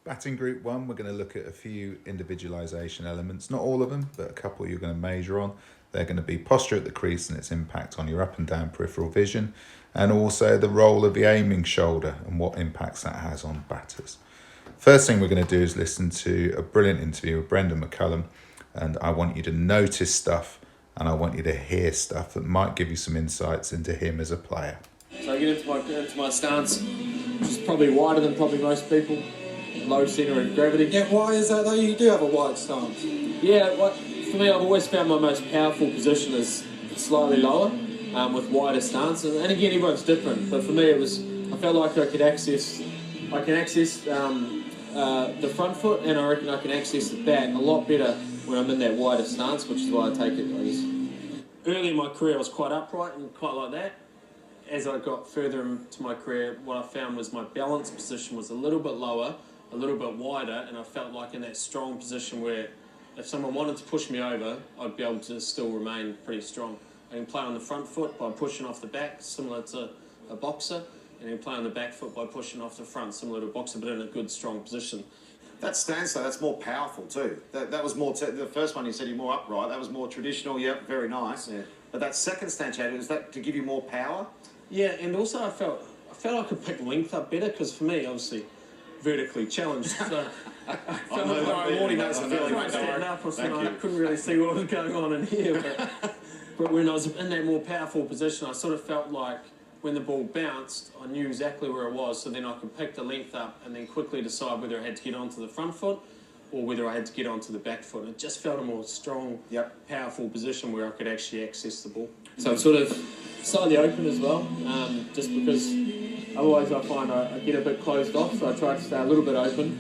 Batting group one, we're going to look at a few individualisation elements. Not all of them, but a couple you're going to major on. They're going to be posture at the crease and its impact on your up and down peripheral vision, and also the role of the aiming shoulder and what impacts that has on batters. First thing we're going to do is listen to a brilliant interview with Brendan McCullum, and I want you to notice stuff and I want you to hear stuff that might give you some insights into him as a player. So I get into my stance, which is probably wider than probably most people. Low centre of gravity. Yeah, why is that though? You do have a wide stance. Yeah, for me, I've always found my most powerful position is slightly lower, with wider stance. And again, everyone's different. But for me, I felt like I can access the front foot, and I reckon I can access the back a lot better when I'm in that wider stance, which is why I take it, I guess. Early in my career, I was quite upright and quite like that. As I got further into my career, what I found was my balance position was a little bit lower, a little bit wider, and I felt like in that strong position where if someone wanted to push me over, I'd be able to still remain pretty strong. I can play on the front foot by pushing off the back, similar to a boxer, and then play on the back foot by pushing off the front, similar to a boxer, but in a good, strong position. That stance, though, that's more powerful too. That was more, the first one you said you're more upright, that was more traditional, yep, very nice. Yeah. But that second stance you had, was that to give you more power? Yeah, and also I felt I could pick length up better, because for me, obviously, vertically challenged. So I felt like tomorrow morning I was standing up or something. I couldn't really see what was going on in here. But when I was in that more powerful position, I sort of felt like when the ball bounced, I knew exactly where it was, so then I could pick the length up and then quickly decide whether I had to get onto the front foot or whether I had to get onto the back foot. It just felt a more strong, powerful position where I could actually access the ball. So I'm sort of slightly open as well, just because otherwise I find I get a bit closed off, so I try to stay a little bit open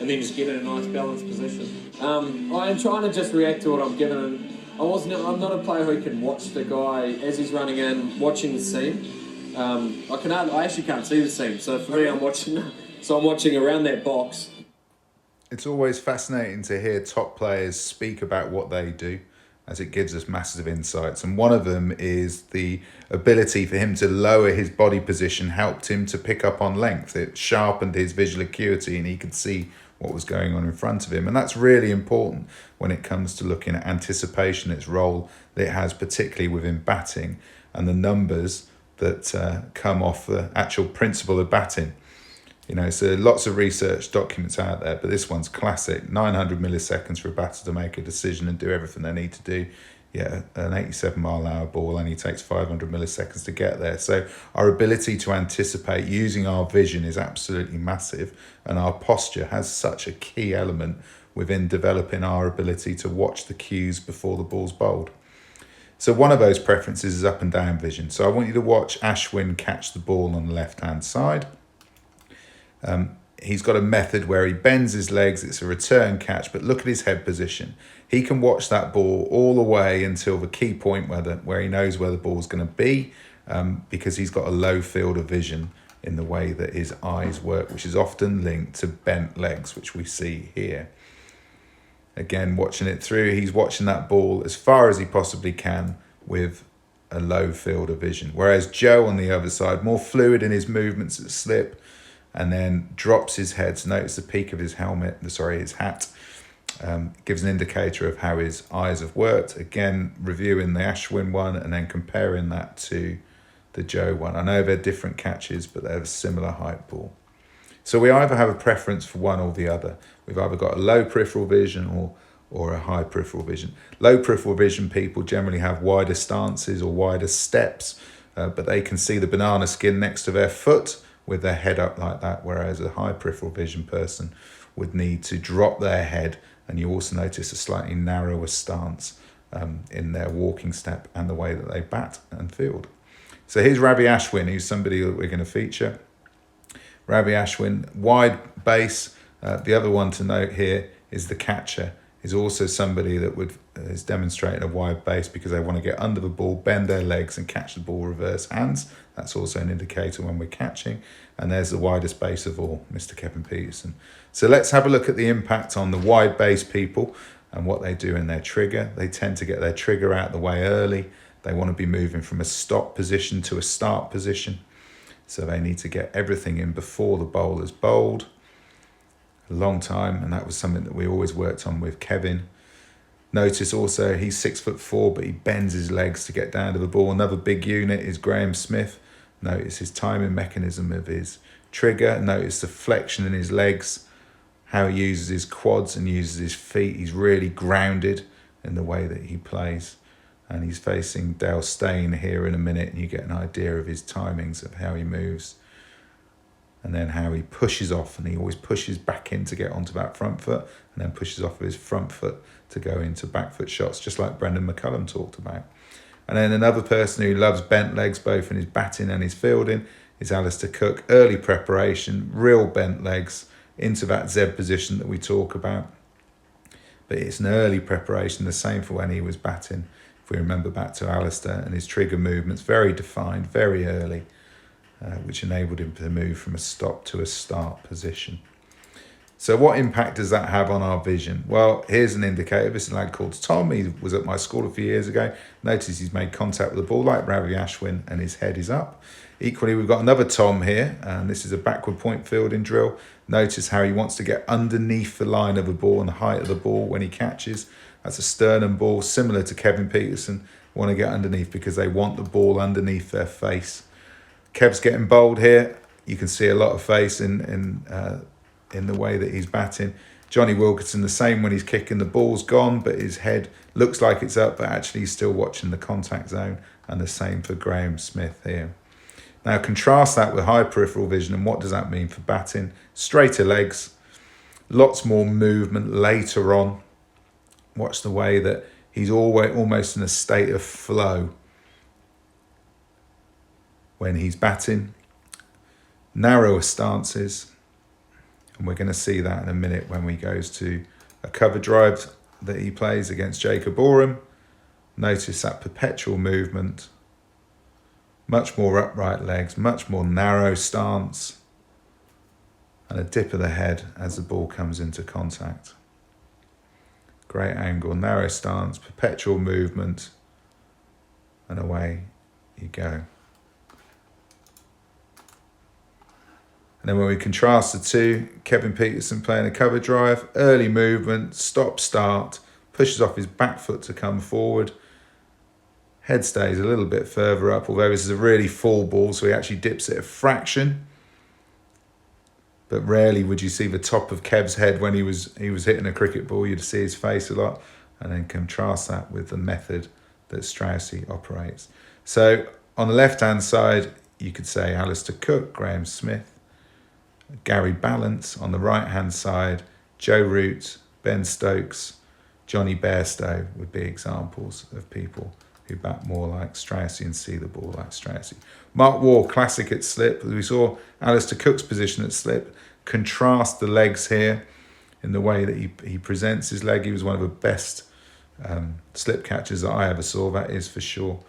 and then just get in a nice balanced position. I am trying to just react to what I'm given. I'm not a player who can watch the guy as he's running in, watching the seam. I actually can't see the seam, so for me I'm watching around that box. It's always fascinating to hear top players speak about what they do, as it gives us massive insights. And one of them is the ability for him to lower his body position helped him to pick up on length. It sharpened his visual acuity and he could see what was going on in front of him. And that's really important when it comes to looking at anticipation, its role that it has, particularly within batting, and the numbers that come off the actual principle of batting. You know, so lots of research documents out there, but this one's classic. 900 milliseconds for a batter to make a decision and do everything they need to do. Yeah, an 87-mile-an-hour ball only takes 500 milliseconds to get there. So our ability to anticipate using our vision is absolutely massive, and our posture has such a key element within developing our ability to watch the cues before the ball's bowled. So one of those preferences is up and down vision. So I want you to watch Ashwin catch the ball on the left-hand side. He's got a method where he bends his legs, it's a return catch, but look at his head position. He can watch that ball all the way until the key point where he knows where the ball's going to be, because he's got a low field of vision in the way that his eyes work, which is often linked to bent legs, which we see here. Again, watching it through, he's watching that ball as far as he possibly can with a low field of vision. Whereas Joe, on the other side, more fluid in his movements at slip, and then drops his head. So notice the peak of his his hat. Gives an indicator of how his eyes have worked. Again, reviewing the Ashwin one and then comparing that to the Joe one. I know they're different catches, but they're a similar height ball. So we either have a preference for one or the other. We've either got a low peripheral vision or a high peripheral vision. Low peripheral vision people generally have wider stances or wider steps, but they can see the banana skin next to their foot with their head up like that, whereas a high peripheral vision person would need to drop their head, and you also notice a slightly narrower stance in their walking step and the way that they bat and field. So here's Ravi Ashwin, who's somebody that we're going to feature. Ravi Ashwin, wide base. The other one to note here is the catcher is also somebody that is demonstrating a wide base because they want to get under the ball, bend their legs and catch the ball reverse hands. That's also an indicator when we're catching. And there's the widest base of all, Mr. Kevin Peterson. So let's have a look at the impact on the wide base people and what they do in their trigger. They tend to get their trigger out the way early. They want to be moving from a stop position to a start position. So they need to get everything in before the bowler's bowled. a long time, and that was something that we always worked on with Kevin. Notice also he's 6'4", but he bends his legs to get down to the ball. Another big unit is Graham Smith. Notice his timing mechanism of his trigger. Notice the flexion in his legs, how he uses his quads and uses his feet. He's really grounded in the way that he plays. And he's facing Dale Steyn here in a minute, and you get an idea of his timings of how he moves. And then how he pushes off, and he always pushes back in to get onto that front foot, and then pushes off of his front foot to go into back foot shots, just like Brendan McCullum talked about. And then another person who loves bent legs, both in his batting and his fielding, is Alistair Cook. Early preparation, real bent legs into that Z position that we talk about. But it's an early preparation, the same for when he was batting. If we remember back to Alistair and his trigger movements, very defined, very early, which enabled him to move from a stop to a start position. So what impact does that have on our vision? Well, here's an indicator. This is a lad called Tom. He was at my school a few years ago. Notice he's made contact with the ball like Ravi Ashwin, and his head is up. Equally, we've got another Tom here, and this is a backward point fielding drill. Notice how he wants to get underneath the line of the ball and the height of the ball when he catches. That's a sternum ball, similar to Kevin Peterson. Want to get underneath because they want the ball underneath their face. Kev's getting bowled here. You can see a lot of face in the way that he's batting. Johnny Wilkinson, the same when he's kicking. The ball's gone, but his head looks like it's up, but actually he's still watching the contact zone. And the same for Graham Smith here. Now contrast that with high peripheral vision, and what does that mean for batting? Straighter legs, lots more movement later on. Watch the way that he's always almost in a state of flow when he's batting. Narrower stances, and we're going to see that in a minute when we goes to a cover drive that he plays against Jacob Oram. Notice that perpetual movement, much more upright legs, much more narrow stance, and a dip of the head as the ball comes into contact. Great angle, narrow stance, perpetual movement, and away you go. And then when we contrast the two, Kevin Peterson playing a cover drive, early movement, stop, start, pushes off his back foot to come forward. Head stays a little bit further up, although this is a really full ball, so he actually dips it a fraction. But rarely would you see the top of Kev's head when he was hitting a cricket ball. You'd see his face a lot, and then contrast that with the method that Straussy operates. So on the left-hand side, you could say Alistair Cook, Graham Smith, Gary Balance. On the right-hand side, Joe Root, Ben Stokes, Johnny Bairstow would be examples of people who bat more like Straussy and see the ball like Straussy. Mark Waugh, classic at slip. As we saw Alistair Cook's position at slip. Contrast the legs here in the way that he presents his leg. He was one of the best slip catchers that I ever saw, that is for sure.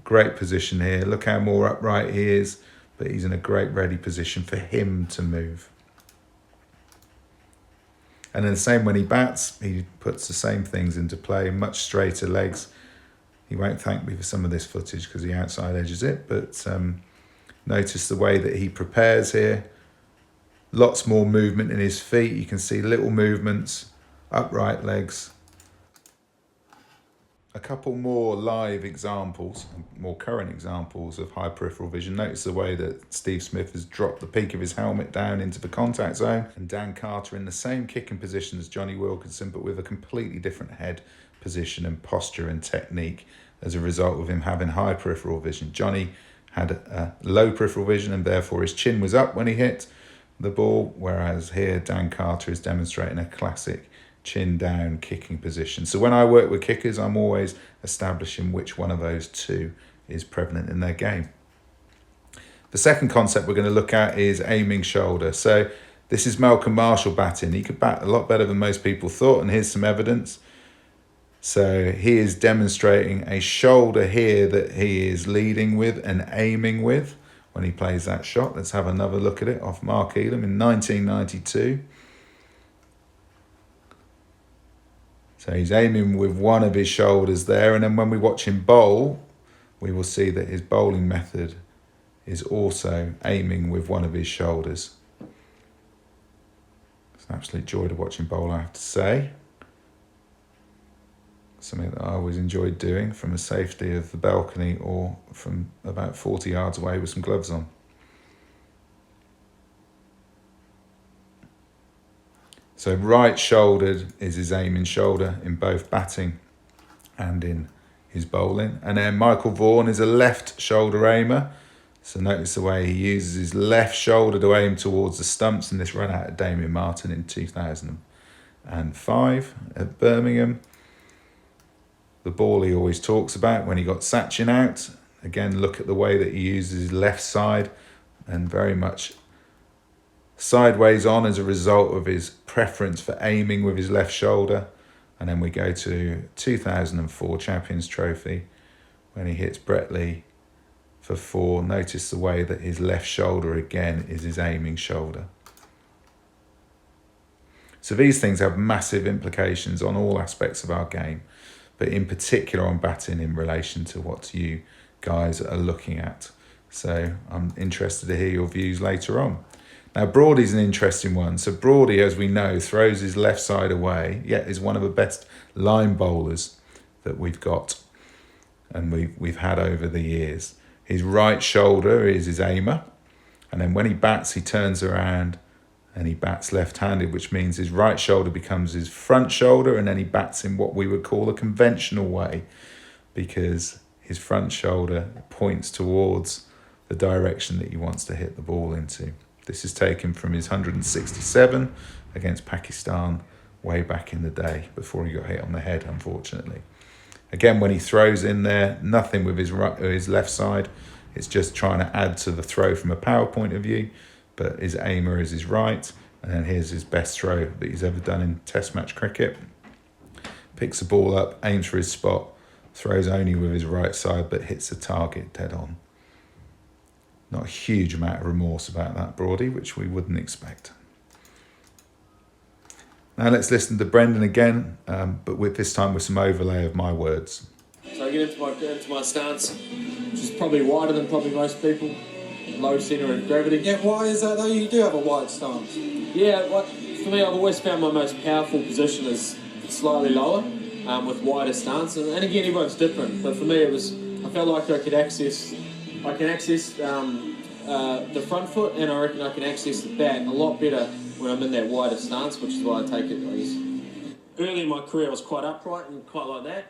Great position here. Look how more upright he is, but he's in a great ready position for him to move. And then the same when he bats, he puts the same things into play, much straighter legs. He won't thank me for some of this footage because he outside edges it, but notice the way that he prepares here. Lots more movement in his feet. You can see little movements, upright legs. A couple more live examples, more current examples of high peripheral vision. Notice the way that Steve Smith has dropped the peak of his helmet down into the contact zone, and Dan Carter in the same kicking position as Johnny Wilkinson, but with a completely different head position and posture and technique as a result of him having high peripheral vision. Johnny had a low peripheral vision, and therefore his chin was up when he hit the ball, whereas here Dan Carter is demonstrating a classic chin down kicking position. So when I work with kickers, I'm always establishing which one of those two is prevalent in their game. The second concept we're going to look at is aiming shoulder. So this is Malcolm Marshall batting. He could bat a lot better than most people thought, and here's some evidence. So he is demonstrating a shoulder here that he is leading with and aiming with when he plays that shot. Let's have another look at it off Mark Elam in 1992. So he's aiming with one of his shoulders there, and then when we watch him bowl, we will see that his bowling method is also aiming with one of his shoulders. an absolute joy to watch him bowl, I have to say. Something that I always enjoyed doing from the safety of the balcony or from about 40 yards away with some gloves on. So right-shouldered is his aiming shoulder in both batting and in his bowling. And then Michael Vaughan is a left shoulder aimer. So notice the way he uses his left shoulder to aim towards the stumps, and this ran out of Damien Martin in 2005 at Birmingham. The ball he always talks about when he got Sachin out. Again, look at the way that he uses his left side and very much sideways on as a result of his preference for aiming with his left shoulder. And then we go to 2004 Champions Trophy when he hits Brett Lee for 4. Notice the way that his left shoulder again is his aiming shoulder. So these things have massive implications on all aspects of our game, but in particular on batting in relation to what you guys are looking at. So I'm interested to hear your views later on. Now, Broadie's an interesting one. So Broadie, as we know, throws his left side away, yet is one of the best line bowlers that we've got and we've had over the years. His right shoulder is his aimer, and then when he bats, he turns around and he bats left-handed, which means his right shoulder becomes his front shoulder, and then he bats in what we would call a conventional way because his front shoulder points towards the direction that he wants to hit the ball into. This is taken from his 167 against Pakistan way back in the day before he got hit on the head, unfortunately. Again, when he throws in there, nothing with his right or his left side. It's just trying to add to the throw from a power point of view, but his aimer is his right. And then here's his best throw that he's ever done in Test match cricket. Picks the ball up, aims for his spot, throws only with his right side, but hits the target dead on. Not a huge amount of remorse about that, Broadie, which we wouldn't expect. Now let's listen to Brendan again, but with this time with some overlay of my words. So I get into my stance, which is probably wider than probably most people. Low centre of gravity. Yeah, why is that though? You do have a wide stance. Yeah, for me, I've always found my most powerful position is slightly lower, with wider stance. And again, everyone's different. But for me, I felt like I can access the front foot, and I reckon I can access the bat a lot better when I'm in that wider stance, which is why I take it. Early in my career, I was quite upright and quite like that.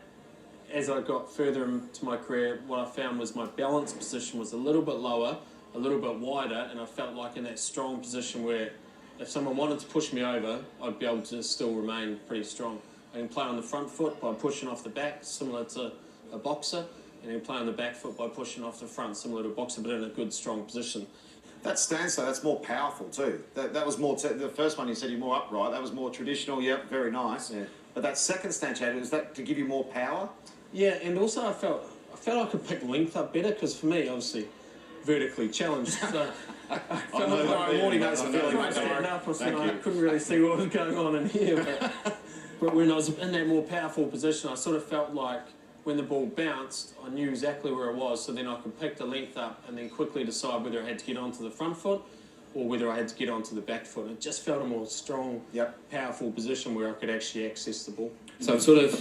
As I got further into my career, what I found was my balance position was a little bit lower, a little bit wider, and I felt like in that strong position where if someone wanted to push me over, I'd be able to still remain pretty strong. I can play on the front foot by pushing off the back, similar to a boxer, and then play on the back foot by pushing off the front, similar to a boxer, but in a good, strong position. That stance, though, that's more powerful too. That was more, the first one you said you're more upright, that was more traditional, yep, very nice. Yeah. But that second stance you had, was that to give you more power? Yeah, and also I felt I could pick length up better, because for me, obviously, vertically challenged. So I felt like morning I was feeling standing up, I couldn't really see what was going on in here. But when I was in that more powerful position, I sort of felt like when the ball bounced, I knew exactly where it was, so then I could pick the length up and then quickly decide whether I had to get onto the front foot or whether I had to get onto the back foot. It just felt a more strong, powerful position where I could actually access the ball. So I'm sort of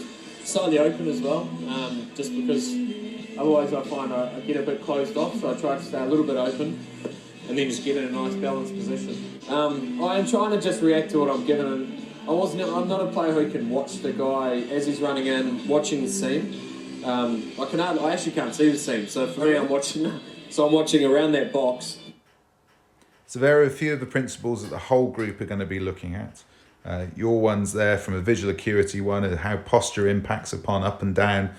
slightly open as well, just because otherwise I find I get a bit closed off, so I try to stay a little bit open and then just get in a nice balanced position. I am trying to just react to what I'm given, and I'm not a player who can watch the guy as he's running in, watching the seam. I actually can't see the seam, so for me I'm watching around that box. So there are a few of the principles that the whole group are going to be looking at. Your ones there from a visual acuity one is how posture impacts upon up and down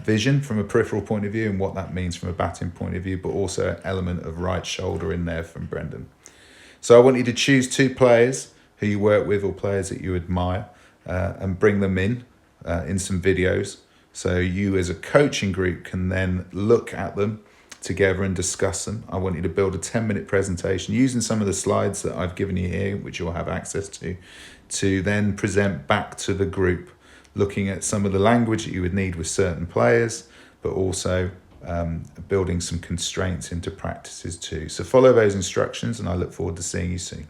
vision from a peripheral point of view and what that means from a batting point of view, but also an element of right shoulder in there from Brendan. So I want you to choose 2 players who you work with or players that you admire and bring them in some videos. So you as a coaching group can then look at them together and discuss them. I want you to build a 10-minute presentation using some of the slides that I've given you here, which you'll have access to then present back to the group, looking at some of the language that you would need with certain players, but also building some constraints into practices too. So follow those instructions, and I look forward to seeing you soon.